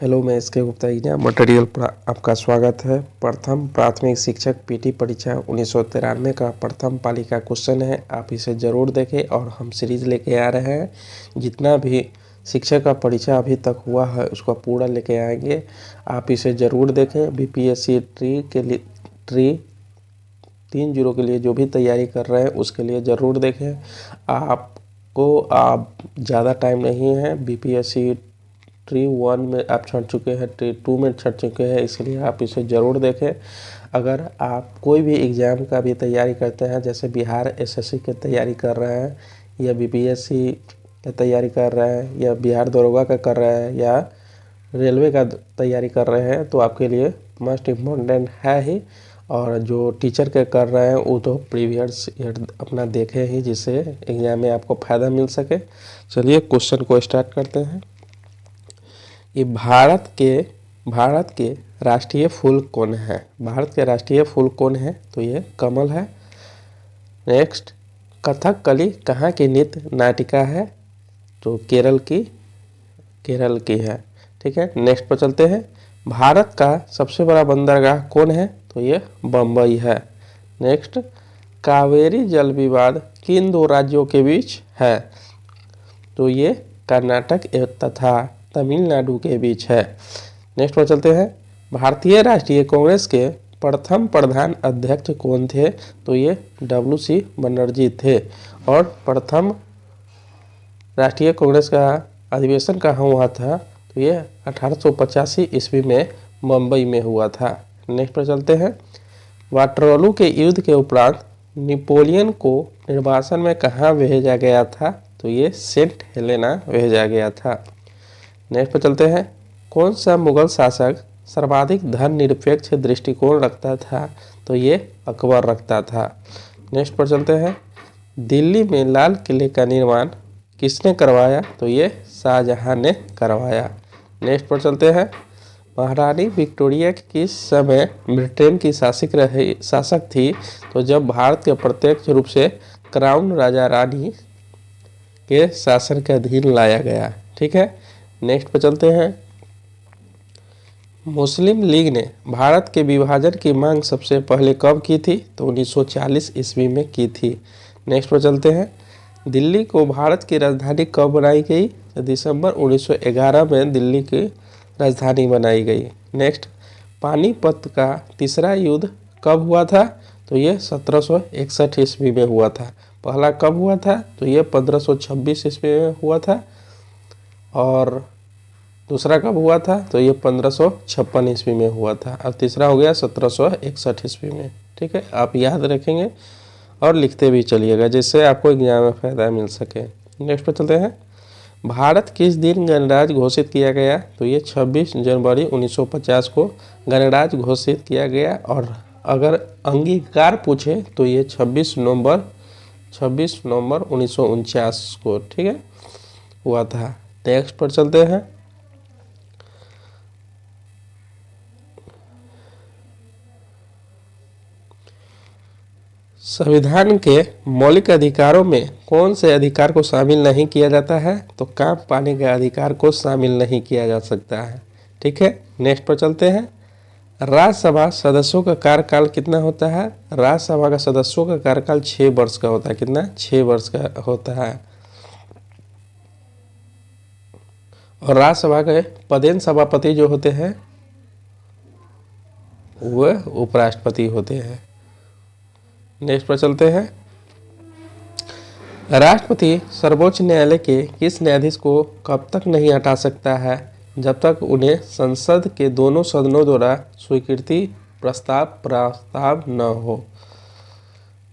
Hello, मैं S के Gupta exam material पर आपका स्वागत है। प्रथम प्राथमिक शिक्षक पीटी परीक्षा 1993 का प्रथम पाली का क्वेश्चन है। आप इसे ज़रूर देखें और हम सीरीज़ लेके आ रहे हैं। जितना भी शिक्षक का परीक्षा अभी तक हुआ है उसका पूरा लेके आएंगे। आप इसे ज़रूर देखें। बीपीएससी ट्री 30 के लिए जो भी तैयारी कर रहे हैं उसके लिए ज़रूर देखें। आप ज़्यादा टाइम नहीं है। बीपीएससी ट्री 1 में आप छट चुके हैं, ट्री 2 में छट चुके हैं, इसलिए आप इसे ज़रूर देखें। अगर आप कोई भी एग्ज़ाम का भी तैयारी करते हैं, जैसे बिहार एसएससी की तैयारी कर रहे हैं या बीपीएससी की तैयारी कर रहे हैं या बिहार दरोगा का कर रहे हैं या रेलवे का तैयारी कर रहे हैं, तो आपके लिए मस्ट इम्पोर्टेंट है ही। और जो टीचर के कर रहे हैं वो तो प्रीवियस ईयर अपना देखें ही, जिससे एग्ज़ाम में आपको फ़ायदा मिल सके। चलिए क्वेश्चन को स्टार्ट करते हैं। ये भारत के राष्ट्रीय फूल कौन है? भारत के राष्ट्रीय फूल कौन है? तो ये कमल है। नेक्स्ट, कथकली कहाँ की नृत्य नाटिका है? तो केरल की है। ठीक है, नेक्स्ट पर चलते हैं। भारत का सबसे बड़ा बंदरगाह कौन है? तो ये बम्बई है। नेक्स्ट, कावेरी जल विवाद किन दो राज्यों के बीच है? तो ये कर्नाटक तथा तमिलनाडु के बीच है। नेक्स्ट पर चलते हैं। भारतीय राष्ट्रीय कांग्रेस के प्रथम प्रधान अध्यक्ष कौन थे? तो ये WC बनर्जी थे। और प्रथम राष्ट्रीय कांग्रेस का अधिवेशन कहाँ हुआ था? तो ये 1885 ईस्वी में मुंबई में हुआ था। नेक्स्ट पर चलते हैं। वाटरलू के युद्ध के उपरांत नेपोलियन को निर्वासन में कहाँ भेजा गया था? तो ये सेंट हेलेना भेजा गया था। नेक्स्ट पर चलते हैं। कौन सा मुगल शासक सर्वाधिक धर्मनिरपेक्ष दृष्टिकोण रखता था? तो ये अकबर रखता था। नेक्स्ट पर चलते हैं। दिल्ली में लाल किले का निर्माण किसने करवाया? तो ये शाहजहां ने करवाया। नेक्स्ट पर चलते हैं। महारानी विक्टोरिया किस समय ब्रिटेन की शासक थी? तो जब भारत के प्रत्यक्ष रूप से क्राउन राजा रानी के शासन के अधीन लाया गया। ठीक है, नेक्स्ट पर चलते हैं। मुस्लिम लीग ने भारत के विभाजन की मांग सबसे पहले कब की थी? तो 1940 ईस्वी में की थी। नेक्स्ट पर चलते हैं। दिल्ली को भारत की राजधानी कब बनाई गई? तो दिसंबर 1911 में दिल्ली की राजधानी बनाई गई। नेक्स्ट, पानीपत का तीसरा युद्ध कब हुआ था? तो ये 1761 ईस्वी में हुआ था। पहला कब हुआ था? तो ये 1526 ईस्वी में हुआ था। और दूसरा कब हुआ था? तो ये 1556 ईस्वी में हुआ था। और तीसरा हो गया 1761 ईस्वी में। ठीक है, आप याद रखेंगे और लिखते भी चलिएगा, जिससे आपको एग्जाम में फ़ायदा मिल सके। नेक्स्ट पर चलते हैं। भारत किस दिन गणराज्य घोषित किया गया? तो ये 26 जनवरी 1950 को गणराज्य घोषित किया गया। और अगर अंगीकार पूछे तो ये 26 नवंबर 1949 को, ठीक है, हुआ था। नेक्स्ट पर चलते हैं। संविधान के मौलिक अधिकारों में कौन से अधिकार को शामिल नहीं किया जाता है? तो काम पाने के अधिकार को शामिल नहीं किया जा सकता है। ठीक है, नेक्स्ट पर चलते हैं। राज्यसभा सदस्यों का कार्यकाल कितना होता है? राज्यसभा का सदस्यों का कार्यकाल 6 वर्ष का होता है। कितना? 6 वर्ष का होता है। और राज्यसभा के पदेन सभापति जो होते हैं वह उपराष्ट्रपति होते हैं। नेक्स्ट पर चलते हैं। राष्ट्रपति सर्वोच्च न्यायालय के किस न्यायाधीश को कब तक नहीं हटा सकता है? जब तक उन्हें संसद के दोनों सदनों द्वारा स्वीकृति प्रस्ताव न हो।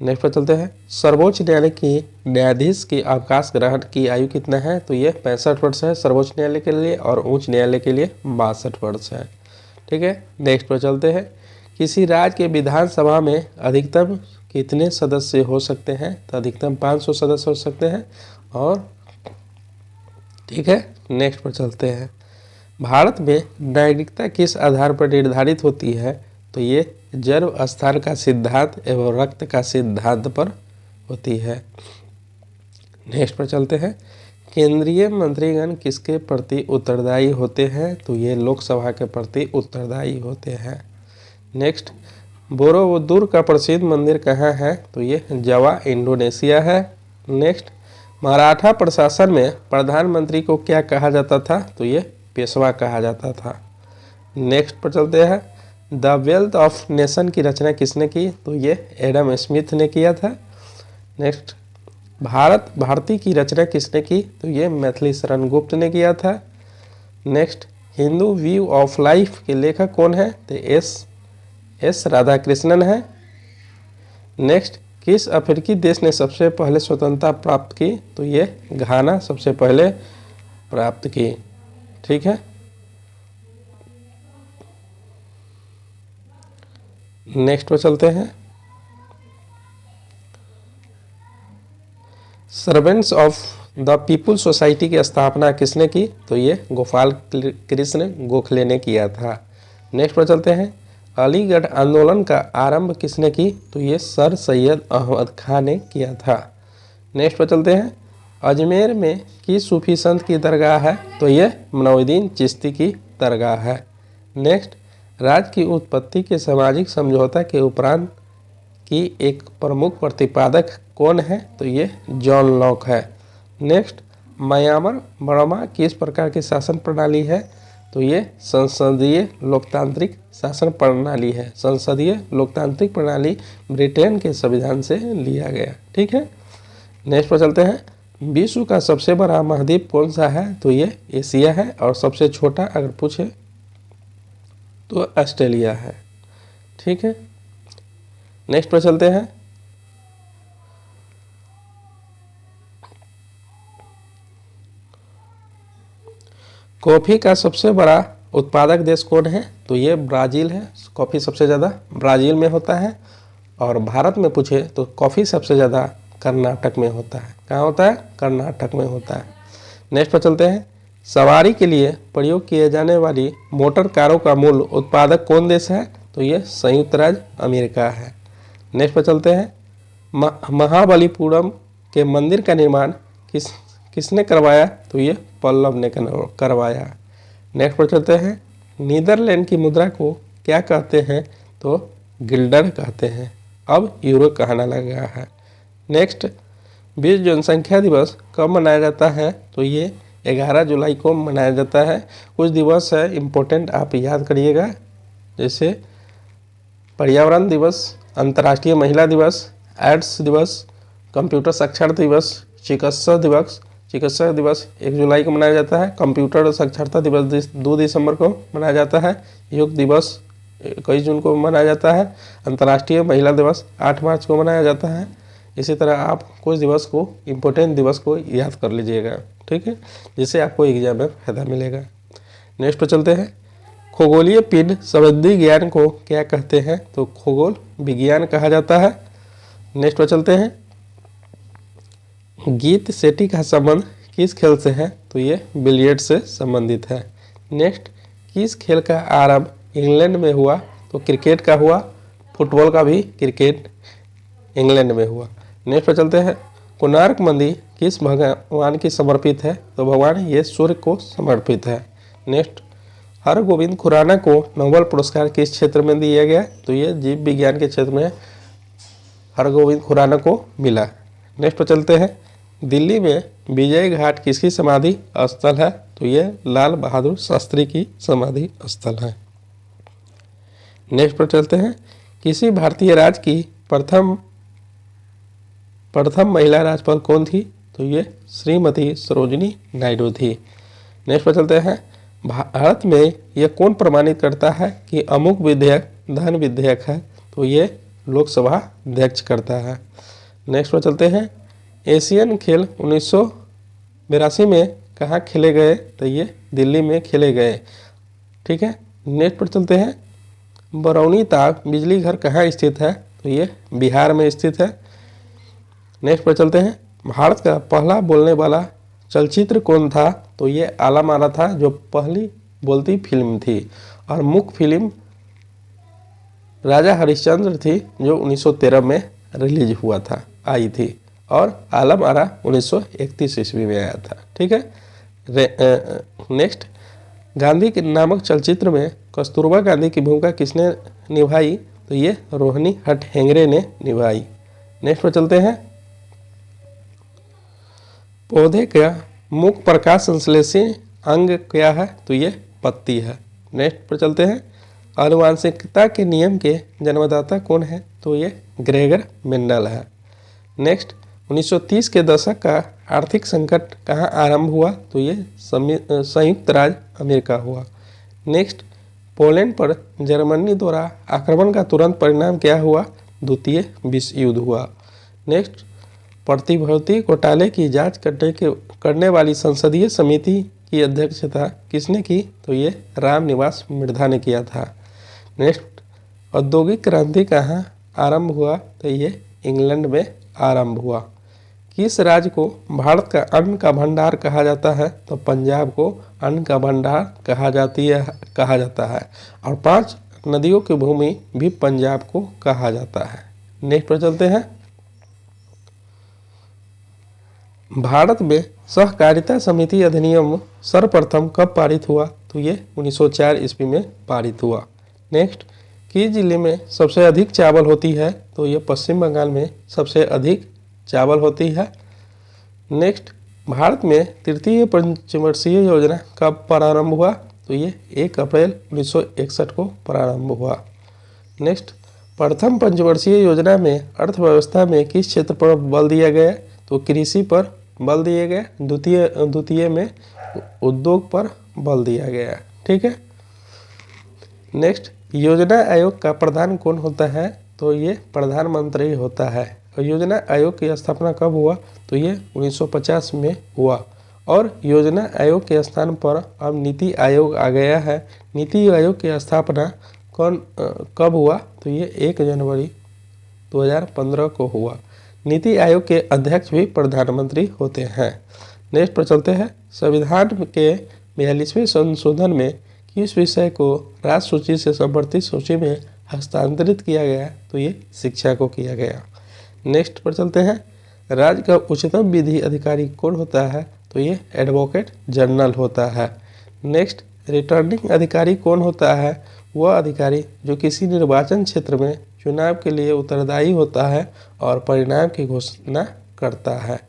नेक्स्ट पर चलते हैं। सर्वोच्च न्यायालय की न्यायाधीश की अवकाश ग्रहण की आयु कितना है? तो ये 65 वर्ष है सर्वोच्च न्यायालय के लिए, और उच्च न्यायालय के लिए 62 वर्ष है। ठीक है, नेक्स्ट पर चलते हैं। किसी राज्य के विधानसभा में अधिकतम कितने सदस्य हो सकते हैं? तो अधिकतम 500 सदस्य हो सकते हैं। और ठीक है, नेक्स्ट पर चलते हैं। भारत में नागरिकता किस आधार पर निर्धारित होती है? तो ये जन्म स्थान का सिद्धांत एवं रक्त का सिद्धांत पर होती है। नेक्स्ट पर चलते हैं। केंद्रीय मंत्रीगण किसके प्रति उत्तरदायी होते हैं? तो ये लोकसभा के प्रति उत्तरदायी होते हैं। नेक्स्ट, बोरोबुदुर का प्रसिद्ध मंदिर कहाँ है? तो ये जावा इंडोनेशिया है। नेक्स्ट, मराठा प्रशासन में प्रधानमंत्री को क्या कहा जाता था? तो ये पेशवा कहा जाता था। नेक्स्ट पर चलते हैं, द वेल्थ ऑफ नेशन की रचना किसने की? तो ये एडम स्मिथ ने किया था। नेक्स्ट, भारती की रचना किसने की? तो ये मैथिली शरण गुप्त ने किया था। Next, Hindu view of life के लेखक कौन है? तो एस राधाकृष्णन है। नेक्स्ट, किस अफ्रीकी देश ने सबसे पहले स्वतंत्रता प्राप्त की? तो ये घाना सबसे पहले प्राप्त की। ठीक है। नेक्स्ट पे चलते हैं, servants of the people society की स्थापना किसने की? तो ये गोपाल कृष्ण गोखले ने किया था। नेक्स्ट पर चलते हैं, अलीगढ़ आंदोलन का आरंभ किसने की? तो ये सर सैयद अहमद खान ने किया था। नेक्स्ट पर चलते हैं, अजमेर में किस सूफी संत की दरगाह है? तो ये मनौद्दीन चिश्ती की दरगाह है। नेक्स्ट, राज्य की उत्पत्ति के सामाजिक समझौता के उपरांत की एक प्रमुख प्रतिपादक कौन है? तो ये जॉन लॉक है। नेक्स्ट, म्यांमार बर्मा किस प्रकार की शासन प्रणाली है? तो ये संसदीय लोकतांत्रिक शासन प्रणाली है। संसदीय लोकतांत्रिक प्रणाली ब्रिटेन के संविधान से लिया गया। ठीक है। नेक्स्ट पर चलते हैं, विश्व का सबसे बड़ा महाद्वीप कौन सा है? तो ये एशिया है, और सबसे छोटा अगर पूछे तो ऑस्ट्रेलिया है। ठीक है। नेक्स्ट पर चलते हैं, कॉफी का सबसे बड़ा उत्पादक देश कौन है? तो ये ब्राज़ील है। कॉफ़ी सबसे ज़्यादा ब्राज़ील में होता है। और भारत में पूछे तो कॉफ़ी सबसे ज़्यादा कर्नाटक में होता है। कहाँ होता है? कर्नाटक में होता है। नेक्स्ट पर चलते हैं, सवारी के लिए प्रयोग किए जाने वाली मोटर कारों का मूल उत्पादक कौन देश है? तो ये संयुक्त राज्य अमेरिका है। नेक्स्ट पर चलते हैं, महाबलीपुरम के मंदिर का निर्माण किसने करवाया? तो ये पल्लव ने करवाया। नेक्स्ट पर चलते हैं, नीदरलैंड की मुद्रा को क्या कहते हैं? तो गिल्डर कहते हैं। अब यूरो कहना लगा है। नेक्स्ट, विश्व जनसंख्या दिवस कब मनाया जाता है? तो ये 11 जुलाई को मनाया जाता है। कुछ दिवस है इम्पोर्टेंट, आप याद करिएगा, जैसे पर्यावरण दिवस, अंतर्राष्ट्रीय महिला दिवस, एड्स दिवस, कंप्यूटर साक्षरता दिवस, चिकित्सा दिवस 1 जुलाई को मनाया जाता है। कंप्यूटर साक्षरता दिवस 2 दिसंबर को मनाया जाता है। योग दिवस 21 जून को मनाया जाता है। अंतर्राष्ट्रीय महिला दिवस 8 मार्च को मनाया जाता है। इसी तरह आप कुछ दिवस को, इम्पोर्टेंट दिवस को याद कर लीजिएगा। ठीक है, जिससे आपको एग्जाम में फायदा मिलेगा। नेक्स्ट पर चलते हैं, खगोलीय पिंड संबंधी ज्ञान को क्या कहते हैं? तो खगोल विज्ञान कहा जाता है। नेक्स्ट पर चलते हैं, गीत सेटी का संबंध किस खेल से है? तो ये बिलियर्ड से संबंधित है। नेक्स्ट, किस खेल का आरंभ इंग्लैंड में हुआ? तो क्रिकेट का हुआ। फुटबॉल का भी क्रिकेट इंग्लैंड में हुआ। नेक्स्ट पर चलते हैं, कोणार्क मंदिर किस भगवान की समर्पित है? तो भगवान ये सूर्य को समर्पित है। नेक्स्ट, हरगोविंद खुराना को नोबेल पुरस्कार किस क्षेत्र में दिया गया? तो ये जीव विज्ञान के क्षेत्र में हरगोविंद खुराना को मिला। नेक्स्ट पर चलते हैं, दिल्ली में विजय घाट किसकी समाधि स्थल है? तो ये लाल बहादुर शास्त्री की समाधि स्थल है। नेक्स्ट पर चलते हैं, किसी भारतीय राज्य की प्रथम महिला राज्यपाल कौन थी? तो ये श्रीमती सरोजिनी नायडू थी। नेक्स्ट पर चलते हैं, भारत में यह कौन प्रमाणित करता है कि अमुक विधेयक धन विधेयक है? तो ये लोकसभा अध्यक्ष करता है। नेक्स्ट पर चलते हैं, एशियन खेल 1982 में कहाँ खेले गए? तो ये दिल्ली में खेले गए। ठीक है। नेक्स्ट पर चलते हैं, बरौनी ताप बिजली घर कहाँ स्थित है? तो ये बिहार में स्थित है। नेक्स्ट पर चलते हैं, भारत का पहला बोलने वाला चलचित्र कौन था? तो ये आलम आरा था, जो पहली बोलती फिल्म थी। और मुख्य फिल्म राजा हरिश्चंद्र थी, जो 1913 में रिलीज हुआ था, आई थी। और आलम आरा 1931 ईस्वी में आया था। ठीक है। नेक्स्ट, गांधी के नामक चलचित्र में कस्तूरबा गांधी की भूमिका किसने निभाई? तो ये रोहिणी हट्टंगडी ने निभाई। नेक्स्ट पर चलते हैं, पौधे का मुख्य प्रकाश संश्लेषी अंग क्या है? तो ये पत्ती है। नेक्स्ट पर चलते हैं, आनुवंशिकता के नियम के जन्मदाता कौन है? तो ये ग्रेगर मेंडल है। नेक्स्ट, 1930 के दशक का आर्थिक संकट कहाँ आरंभ हुआ? तो ये संयुक्त राज्य अमेरिका हुआ। नेक्स्ट, पोलैंड पर जर्मनी द्वारा आक्रमण का तुरंत परिणाम क्या हुआ? द्वितीय विश्व युद्ध हुआ। नेक्स्ट, प्रतिभूति घोटाले की जांच करने वाली संसदीय समिति की अध्यक्षता किसने की? तो ये रामनिवास मिर्धा ने किया था। नेक्स्ट, औद्योगिक क्रांति कहाँ आरंभ हुआ? तो ये इंग्लैंड में आरंभ हुआ। किस राज्य को भारत का अन्न का भंडार कहा जाता है? तो पंजाब को अन्न का भंडार कहा जाता है। और 5 नदियों की भूमि भी पंजाब को कहा जाता है। नेक्स्ट पर चलते हैं, भारत में सहकारिता समिति अधिनियम सर्वप्रथम कब पारित हुआ? तो ये 1904 ईस्वी में पारित हुआ। नेक्स्ट, किस जिले में सबसे अधिक चावल होती है? तो ये पश्चिम बंगाल में सबसे अधिक चावल होती है। नेक्स्ट, भारत में तृतीय पंचवर्षीय योजना कब प्रारंभ हुआ? तो ये 1 अप्रैल 1961 को प्रारंभ हुआ। नेक्स्ट, प्रथम पंचवर्षीय योजना में अर्थव्यवस्था में किस क्षेत्र पर बल दिया गया? तो कृषि पर बल दिया गया। द्वितीय में उद्योग पर बल दिया गया। ठीक है। नेक्स्ट, योजना आयोग का प्रधान कौन होता है? तो ये प्रधानमंत्री होता है। और योजना आयोग की स्थापना कब हुआ? तो ये 1950 में हुआ। और योजना आयोग के स्थान पर अब नीति आयोग आ गया है। नीति आयोग की स्थापना कब हुआ? तो ये 1 जनवरी 2015 को हुआ। नीति आयोग के अध्यक्ष भी प्रधानमंत्री होते हैं। नेक्स्ट पर चलते हैं, संविधान के 42वें संशोधन में किस विषय को राज्य सूची से संवर्धित सूची में हस्तांतरित किया गया? तो ये शिक्षा को किया गया। नेक्स्ट पर चलते हैं, राज्य का उच्चतम विधि अधिकारी कौन होता है? तो ये एडवोकेट जनरल होता है। नेक्स्ट, रिटर्निंग अधिकारी कौन होता है? वह अधिकारी जो किसी निर्वाचन क्षेत्र में चुनाव के लिए उत्तरदायी होता है और परिणाम की घोषणा करता है।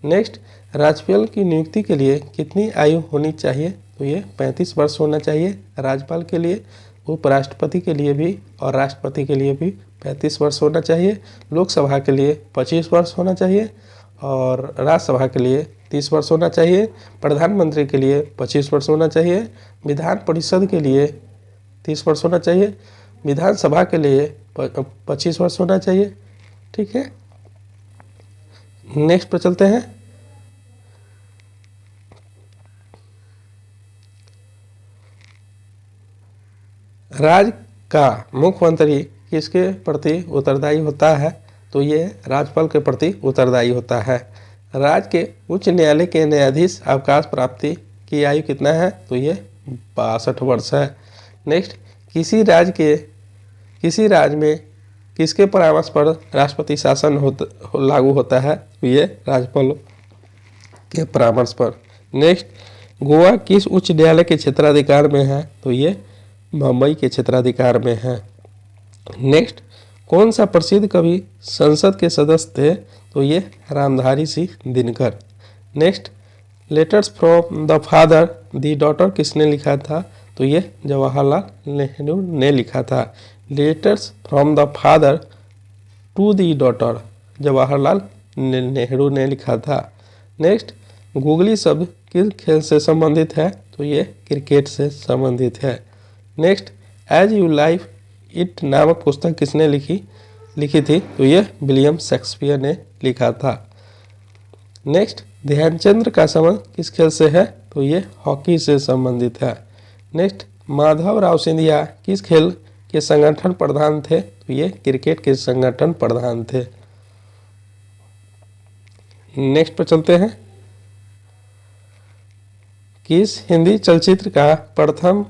नेक्स्ट, राज्यपाल की नियुक्ति के लिए कितनी आयु होनी चाहिए? तो ये 35 वर्ष होना चाहिए राज्यपाल के लिए। उपराष्ट्रपति के लिए भी और राष्ट्रपति के लिए भी 35 वर्ष होना चाहिए। लोकसभा के लिए 25 वर्ष होना चाहिए और राज्यसभा के लिए 30 वर्ष होना चाहिए। प्रधानमंत्री के लिए 25 वर्ष होना चाहिए। विधान परिषद के लिए 30 वर्ष होना चाहिए। विधानसभा के लिए 25 वर्ष होना चाहिए। ठीक है। नेक्स्ट पर चलते हैं, राज्य का मुख्यमंत्री किसके प्रति उत्तरदायी होता है? तो ये राज्यपाल के प्रति उत्तरदायी होता है। राज्य के उच्च न्यायालय के न्यायाधीश अवकाश प्राप्ति की आयु कितना है? तो ये 62 वर्ष है। नेक्स्ट, किसी राज्य में किसके परामर्श पर राष्ट्रपति शासन लागू होता है? तो ये राज्यपाल के परामर्श पर। नेक्स्ट, गोवा किस उच्च न्यायालय के क्षेत्राधिकार में है? तो ये मुंबई के क्षेत्राधिकार में है। नेक्स्ट, कौन सा प्रसिद्ध कवि संसद के सदस्य थे? तो ये Ramdhari Singh Dinkar. Next, letters from the father the daughter किसने लिखा था? तो ये जवाहरलाल नेहरू ने लिखा था। Letters from the father to the daughter Jawaharlal Nehru ने लिखा था। नेक्स्ट, गूगली शब्द किस खेल से संबंधित है? तो ये क्रिकेट से संबंधित है। Next, as you like it नामक पुस्तक किसने लिखी थी? तो ये विलियम शेक्सपियर ने लिखा था। नेक्स्ट, ध्यानचंद्र का संबंध किस खेल से है? तो ये हॉकी से संबंधित है। नेक्स्ट, माधवराव सिंधिया किस खेल के संगठन प्रधान थे? तो ये क्रिकेट के संगठन प्रधान थे। नेक्स्ट पर चलते हैं, किस हिंदी चलचित्र का प्रथम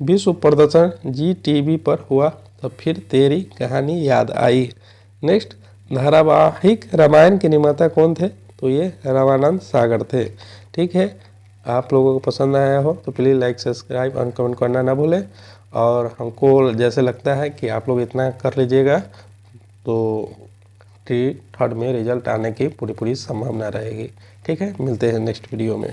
विश्व प्रदर्शन जी टीवी पर हुआ? तो फिर तेरी कहानी याद आई। नेक्स्ट, धारावाहिक रामायण के निर्माता कौन थे? तो ये रामानंद सागर थे। ठीक है, आप लोगों को पसंद आया हो तो प्लीज़ लाइक सब्सक्राइब और कमेंट करना ना भूलें। और हमको जैसे लगता है कि आप लोग इतना कर लीजिएगा तो थर्ड में रिजल्ट आने की पूरी संभावना रहेगी। ठीक है, मिलते हैं नेक्स्ट वीडियो में।